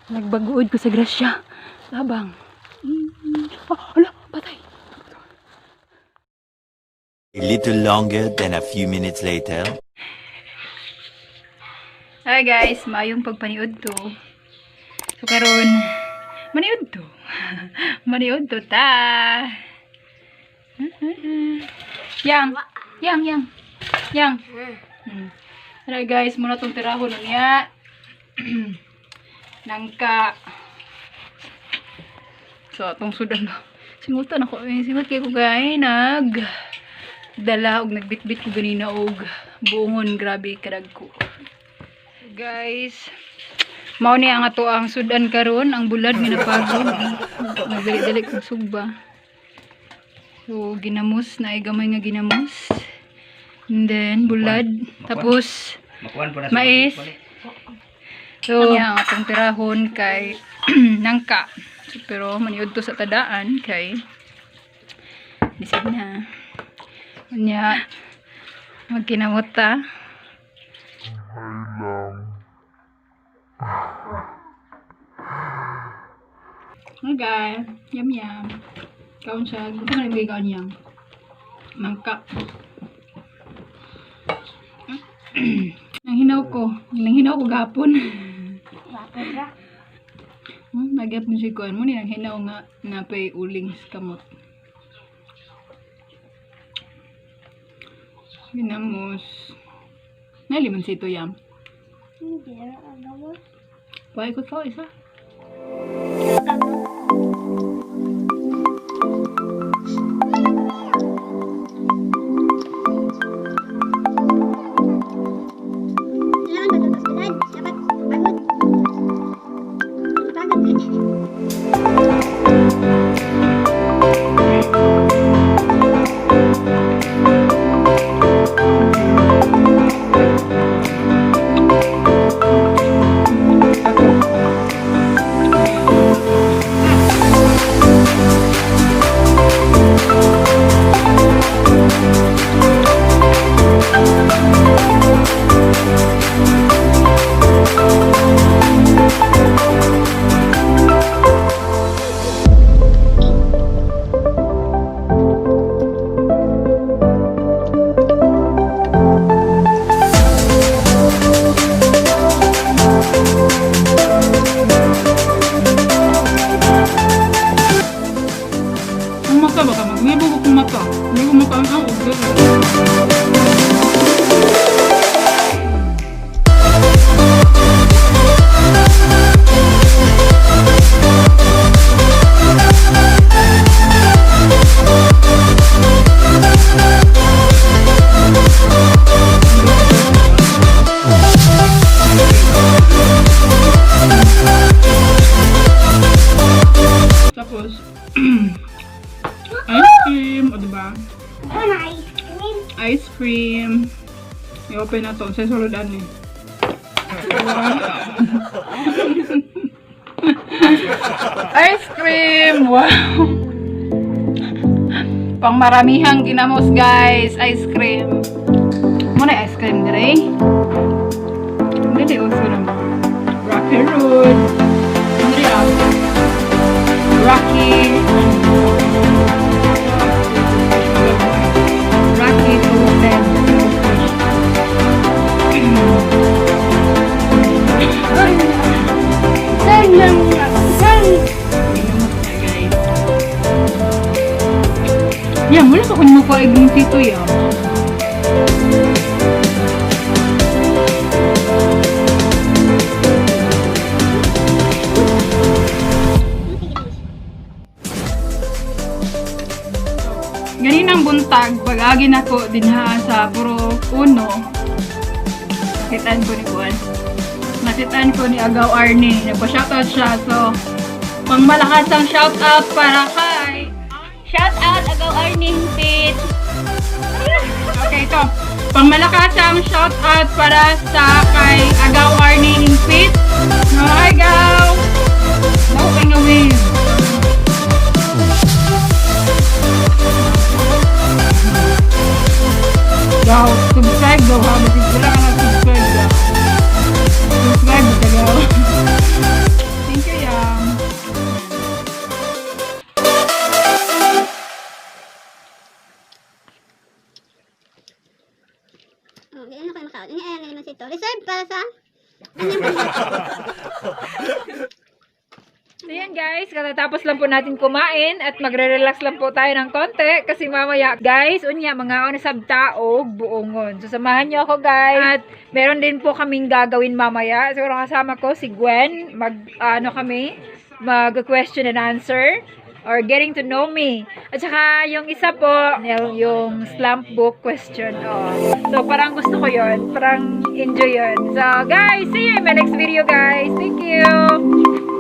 Nagbaguod ko sa grasya. Labang. Oh, hala, patay. A little longer than a few minutes later. Hi guys, maayong pagpaniud to. So karon, maniud to. Maniud to ta. Yang. Alright guys, muna tong tirahon niya. Nangka. So, atong sudan na. Singutan ako. Singut kayo ko guys. Dala og nagbitbit ko ganina og buongon. Grabe kadag ko. Guys, mao ni ang ato ang sudan karon, ang bulad nga napagod. Nagdali-dali kong sugba. So, ginamos na gamay nga ginamos. And then bulad, tapos mais. So, ang atong tirahon kay nangka. So, pero maniud to sa tadaan kay bisig na. Unya magkinamot ta. Okay, yum. Kaon siya. Gusto na yung kaon niya. Nangka. Nang hinaw ko gapon. Gapon ra. Nagyapon siya kuan mo ni nang hinaw nga pay uling sa kamot. Ginamos. Naliman sito yam. Hindi na agawos. Pwede ko to isa. Tapos, ice cream, o diba? Ice cream. I-open na to. Sa suludan eh. Ice cream! Wow! Pang maramihang ginamos guys. Ice cream. Muna ice cream dire. Hindi uso naman. Rocky Road. Hindi ako. Rocky Toasted. Yan, wala pa kung mapaig ng tito yan. Ganinang buntag, pag-agi na ko dinha sa puro uno. Nakitaan ko ni Juan. Nakitaan ko ni Agaw Arnie. Nagpa-shoutout siya. So, pang malakas ang shoutout para kay... Shout out Agaw Arnie Hingpit. Okay, ito. Pang malakas ang shoutout para sa kay Agaw Arnie Hingpit. No, Agaw! Nakupay nga wave. Daw, subscribe daw ha. Wala ka na subscribe daw. Subscribe daw. Thank si to. Reserve para sa? So yan guys, katatapos lang po natin kumain at magre-relax lang po tayo ng konti kasi mamaya guys, unya mga onisab taog buongon. So samahan niyo ako guys at meron din po kaming gagawin mamaya. Siguro kasama ko si Gwen, mag question and answer or getting to know me. At saka yung isa po, yung slump book question. Oh. So parang gusto ko yon, parang enjoy yon. So guys, see you in my next video guys. Thank you!